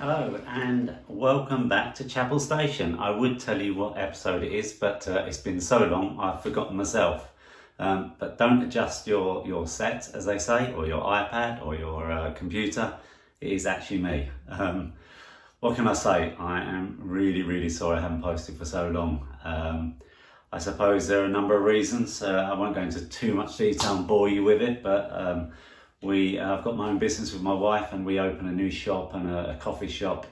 Hello and welcome back to Chapel Station. I would tell you what episode it is, but it's been so long I've forgotten myself. But don't adjust your set, as they say, or your iPad or your computer. It is actually me. What can I say? I am really sorry I haven't posted for so long. I suppose there are a number of reasons. I won't go into too much detail and bore you with it, but I've got my own business with my wife, and we opened a new shop and a coffee shop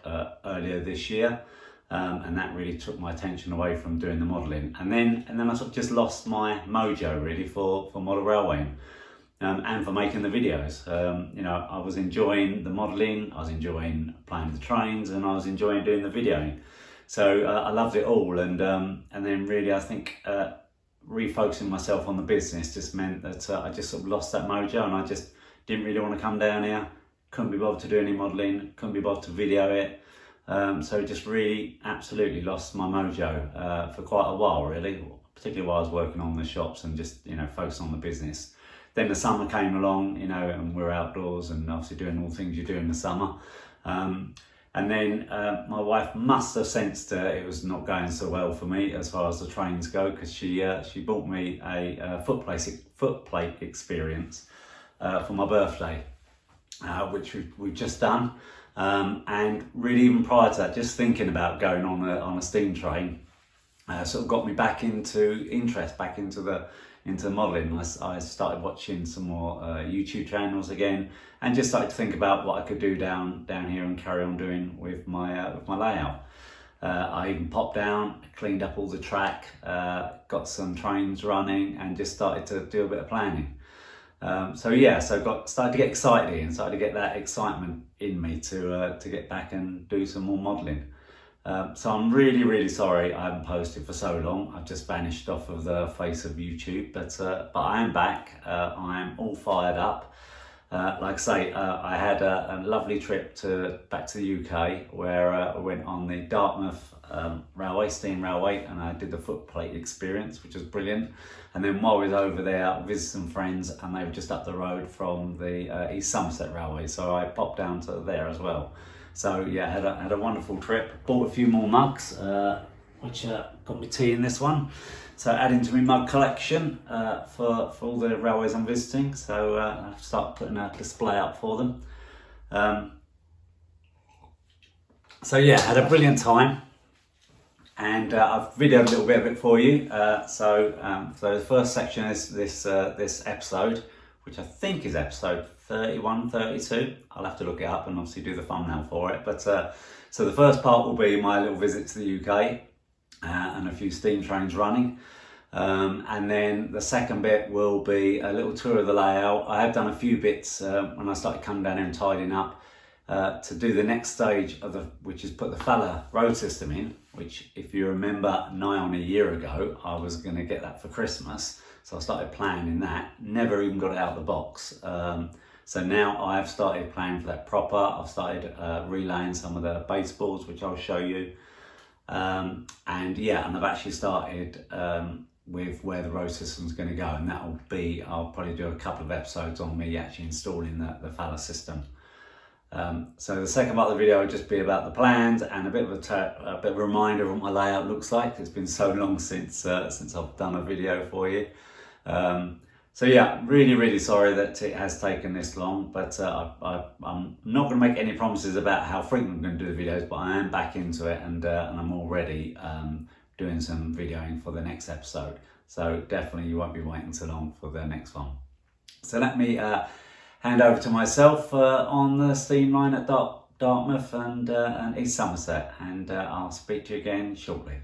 earlier this year, and that really took my attention away from doing the modelling. And then I sort of just lost my mojo really for model railwaying and for making the videos. I was enjoying the modelling, I was enjoying playing the trains, and I was enjoying doing the videoing. So I loved it all, and then really I think refocusing myself on the business just meant that I just sort of lost that mojo, and I just didn't really want to come down here, couldn't be bothered to do any modelling, couldn't be bothered to video it. So just really absolutely lost my mojo for quite a while really, particularly while I was working on the shops and just, focusing on the business. Then the summer came along, and we're outdoors and obviously doing all the things you do in the summer. And then my wife must have sensed it was not going so well for me as far as the trains go, because she bought me a footplate experience for my birthday, which we've just done, and really even prior to that, just thinking about going on a steam train sort of got me back into interest, back into modelling. I started watching some more YouTube channels again, and just started to think about what I could do down here and carry on doing with my layout. I even popped down, cleaned up all the track, got some trains running, and just started to do a bit of planning. So started to get excited and started to get that excitement in me to get back and do some more modelling. So I'm really sorry I haven't posted for so long. I've just vanished off of the face of YouTube, but I am back. I am all fired up. Like I say, I had a lovely trip back to the UK, where I went on the Dartmouth steam railway, and I did the footplate experience, which was brilliant. And then while I was over there, I visited some friends, and they were just up the road from the East Somerset railway, so I popped down to there as well. So yeah, had a wonderful trip. Bought a few more mugs, which got me tea in this one. So adding to my mug collection for all the railways I'm visiting. So I've started putting a display up for them. So yeah, had a brilliant time, and I've videoed a little bit of it for you. So the first section is this episode, which I think is episode 31, 32. I'll have to look it up and obviously do the thumbnail for it. But so the first part will be my little visit to the UK and a few steam trains running. And then the second bit will be a little tour of the layout. I have done a few bits when I started coming down here and tidying up to do the next stage which is put the Falla road system in, which, if you remember, nigh on a year ago, I was going to get that for Christmas. So I started planning that, never even got it out of the box. So now I've started planning for that proper. I've started relaying some of the base boards, which I'll show you. And I've actually started with where the road system's going to go, and I'll probably do a couple of episodes on me actually installing the Falla system. So the second part of the video will just be about the plans and a bit of a reminder of what my layout looks like. It's been so long since I've done a video for you. So yeah, really sorry that it has taken this long, but I'm not going to make any promises about how frequent I'm going to do the videos, but I am back into it, and I'm already doing some videoing for the next episode. So definitely you won't be waiting so long for the next one. So let me hand over to myself on the steam line at Dartmouth and East Somerset, and I'll speak to you again shortly.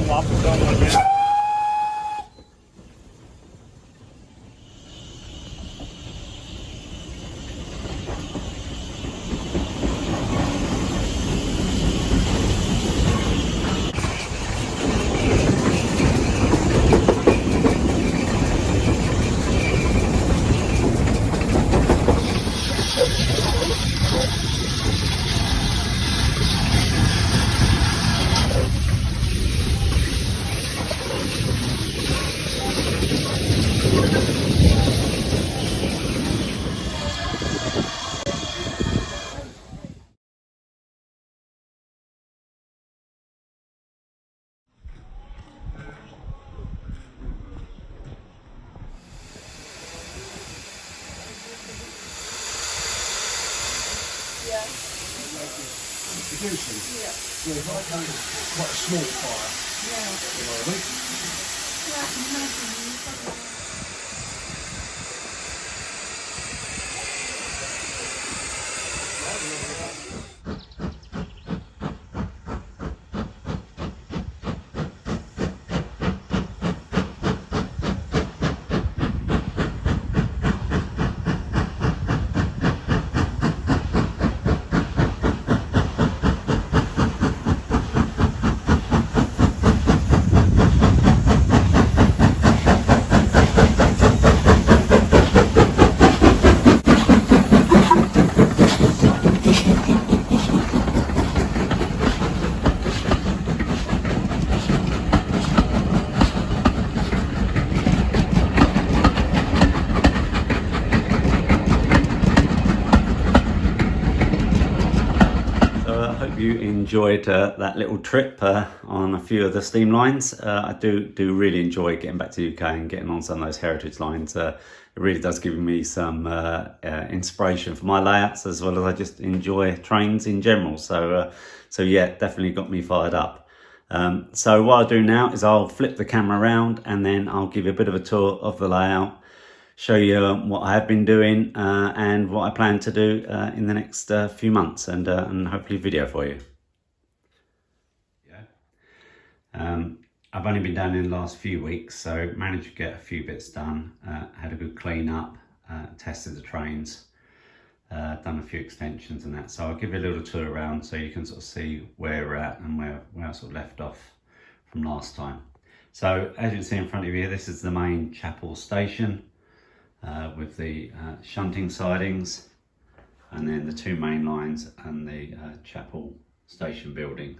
come up and down like that. Producing. Yeah. So if I go quite a small fire, you know what I mean? Yeah, I can imagine. Hope you enjoyed that little trip on a few of the steam lines. I do really enjoy getting back to the UK and getting on some of those heritage lines. It really does give me some inspiration for my layouts, as well as I just enjoy trains in general. So yeah, definitely got me fired up. So what I'll do now is I'll flip the camera around and then I'll give you a bit of a tour of the layout, show you what I have been doing and what I plan to do in the next few months, and hopefully video for you. I've only been down in the last few weeks, so managed to get a few bits done, had a good clean up, tested the trains, done a few extensions and that. So I'll give you a little tour around so you can sort of see where we're at and where I sort of left off from last time. So as you can see in front of you, this is the main chapel station. With the shunting sidings, and then the two main lines and the chapel station building.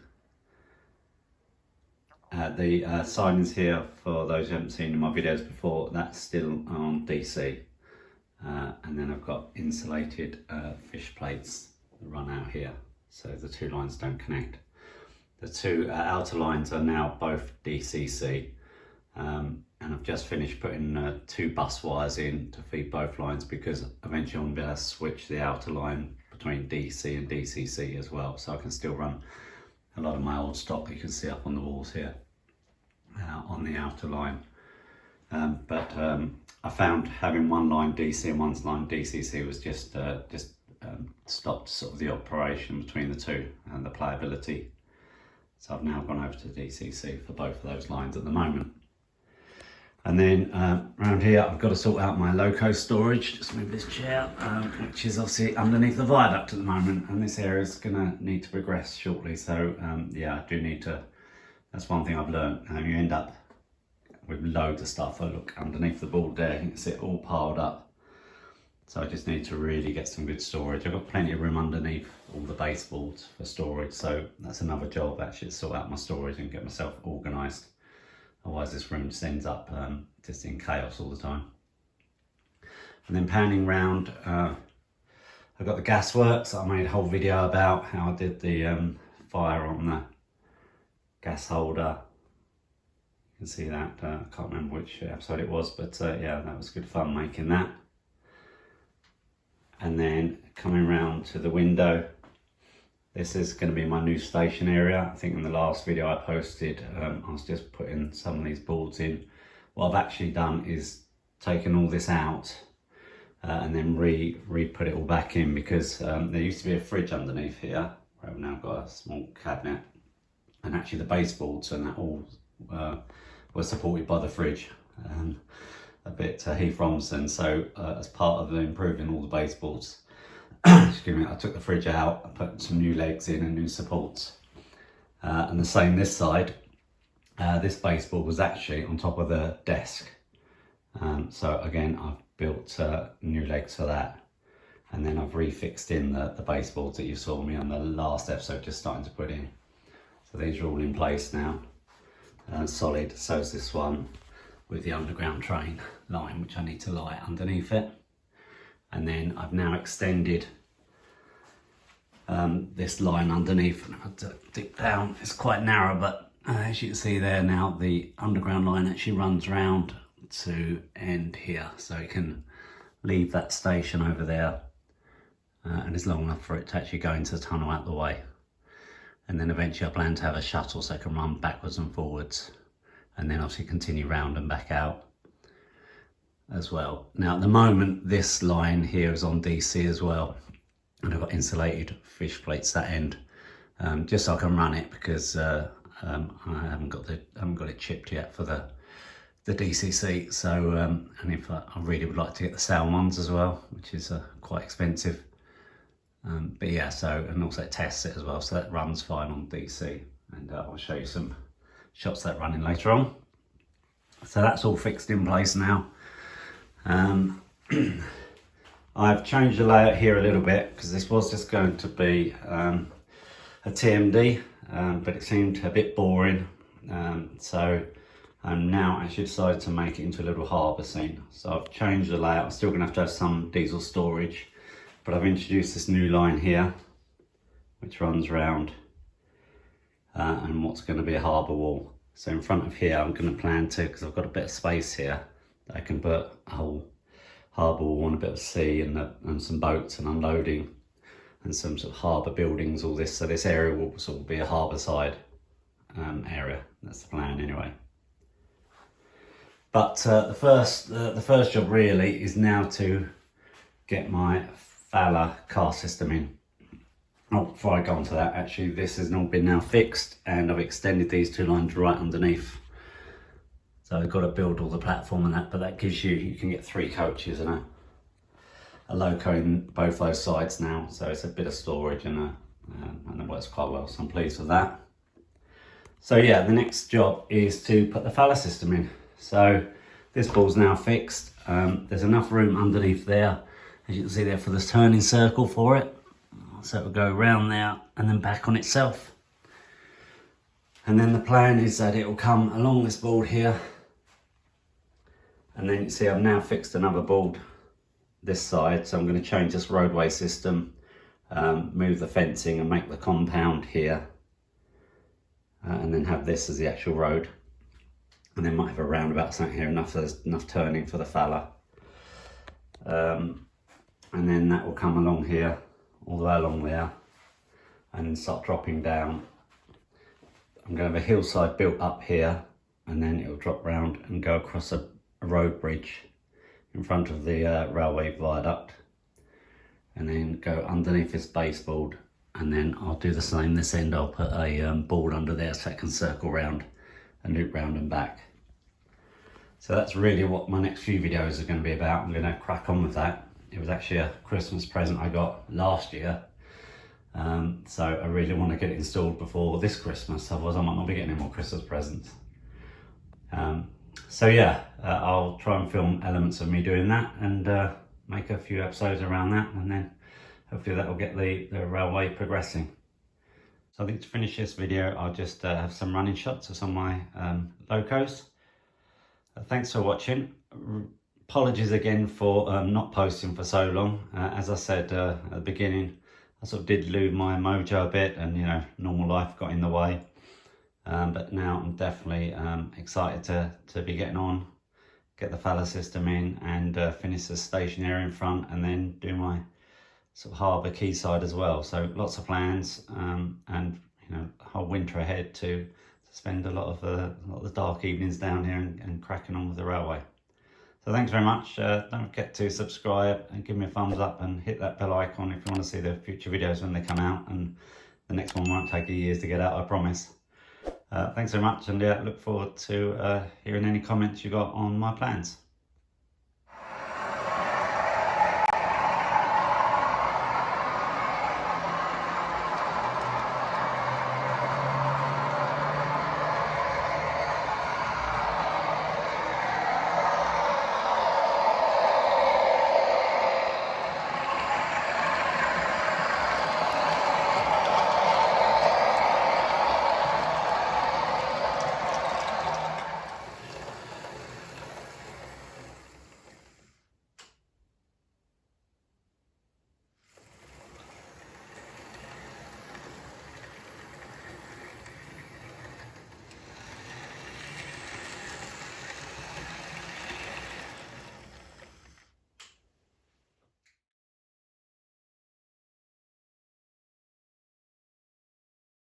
The sidings here, for those who haven't seen in my videos before, that's still on DC, and then I've got insulated fish plates that run out here, so the two lines don't connect. The two outer lines are now both DCC. And I've just finished putting two bus wires in to feed both lines, because eventually I'm going to be able to switch the outer line between DC and DCC as well, so I can still run a lot of my old stock that you can see up on the walls here on the outer line. But I found having one line DC and one line DCC was just stopped sort of the operation between the two and the playability. So I've now gone over to DCC for both of those lines at the moment. And then around here, I've got to sort out my loco storage. Just move this chair, which is obviously underneath the viaduct at the moment. And this area is going to need to progress shortly. So yeah, I do need to, that's one thing I've learned. You end up with loads of stuff. I look underneath the board there, you can see it all piled up. So I just need to really get some good storage. I've got plenty of room underneath all the baseboards for storage. So that's another job, actually, to sort out my storage and get myself organised. Otherwise this room just ends up just in chaos all the time. And then panning round, I've got the gas works. I made a whole video about how I did the fire on the gas holder. You can see that, I can't remember which episode it was, but yeah, that was good fun making that. And then coming round to the window, this is going to be my new station area. I think in the last video I posted, I was just putting some of these boards in. What I've actually done is taken all this out and then re-put it all back in, because there used to be a fridge underneath here, where I've now got a small cabinet. And actually the baseboards and that all were supported by the fridge. A bit Heath Robinson. So as part of improving all the baseboards, excuse me, I took the fridge out and put some new legs in and new supports. And the same this side. This baseboard was actually on top of the desk. So again, I've built new legs for that. And then I've refixed in the baseboards that you saw me on the last episode just starting to put in. So these are all in place now, solid. So is this one with the underground train line, which I need to light underneath it. And then I've now extended this line underneath. I have to dip down, it's quite narrow, but as you can see there now, the underground line actually runs round to end here. So you can leave that station over there. And it's long enough for it to actually go into the tunnel out the way. And then eventually I plan to have a shuttle so I can run backwards and forwards, and then obviously continue round and back out as well. Now at the moment this line here is on DC as well, and I've got insulated fish plates that end, just so I can run it, because I haven't got it chipped yet for the DCC. So and if I really would like to get the sound ones as well, which is quite expensive. But yeah, so, and also it tests it as well, so that runs fine on DC, and I'll show you some shots that running later on. So that's all fixed in place now. I've changed the layout here a little bit, because this was just going to be a TMD, but it seemed a bit boring, so I'm now actually decided to make it into a little harbour scene. So I've changed the layout. I'm still going to have some diesel storage, but I've introduced this new line here, which runs round, and what's going to be a harbour wall. So in front of here, I'm going to plan to, because I've got a bit of space here, I can put a whole harbour wall and a bit of sea and some boats and unloading and some sort of harbour buildings, all this. So this area will sort of be a harbour side area. That's the plan anyway. But the first job really is now to get my Fowler car system in. Oh, before I go on to that, actually this has all been now fixed, and I've extended these two lines right underneath. So I've got to build all the platform and that, but that gives you can get 3 coaches and a loco in both those sides now. So it's a bit of storage and it works quite well, so I'm pleased with that. So yeah, the next job is to put the Fowler system in. So this ball's now fixed. There's enough room underneath there, as you can see there, for this turning circle for it. So it'll go around there and then back on itself. And then the plan is that it will come along this board here. And then you see I've now fixed another board this side. So I'm going to change this roadway system, move the fencing and make the compound here. And then have this as the actual road. And then might have a roundabout something here, there's enough turning for the Fowler. And then that will come along here, all the way along there, and start dropping down. I'm going to have a hillside built up here, and then it will drop round and go across a road bridge in front of the railway viaduct, and then go underneath this baseboard, and then I'll do the same this end. I'll put a board under there so it can circle round and loop round and back. So that's really what my next few videos are going to be about. I'm going to crack on with that. It was actually a Christmas present I got last year, so I really want to get it installed before this Christmas, otherwise I might not be getting any more Christmas presents. So yeah, I'll try and film elements of me doing that and make a few episodes around that, and then hopefully that will get the railway progressing. So I think to finish this video, I'll just have some running shots of some of my locos. Thanks for watching. Apologies again for not posting for so long. As I said at the beginning, I sort of did lose my mojo a bit, and normal life got in the way. But now I'm definitely excited to be getting on, get the Fowler system in, and finish the station area in front, and then do my sort of harbour quayside as well. So lots of plans, and a whole winter ahead to spend a lot of the dark evenings down here and cracking on with the railway. So thanks very much. Don't forget to subscribe and give me a thumbs up and hit that bell icon if you want to see the future videos when they come out, and the next one won't take you years to get out, I promise. Thanks very much, and look forward to hearing any comments you got on my plans.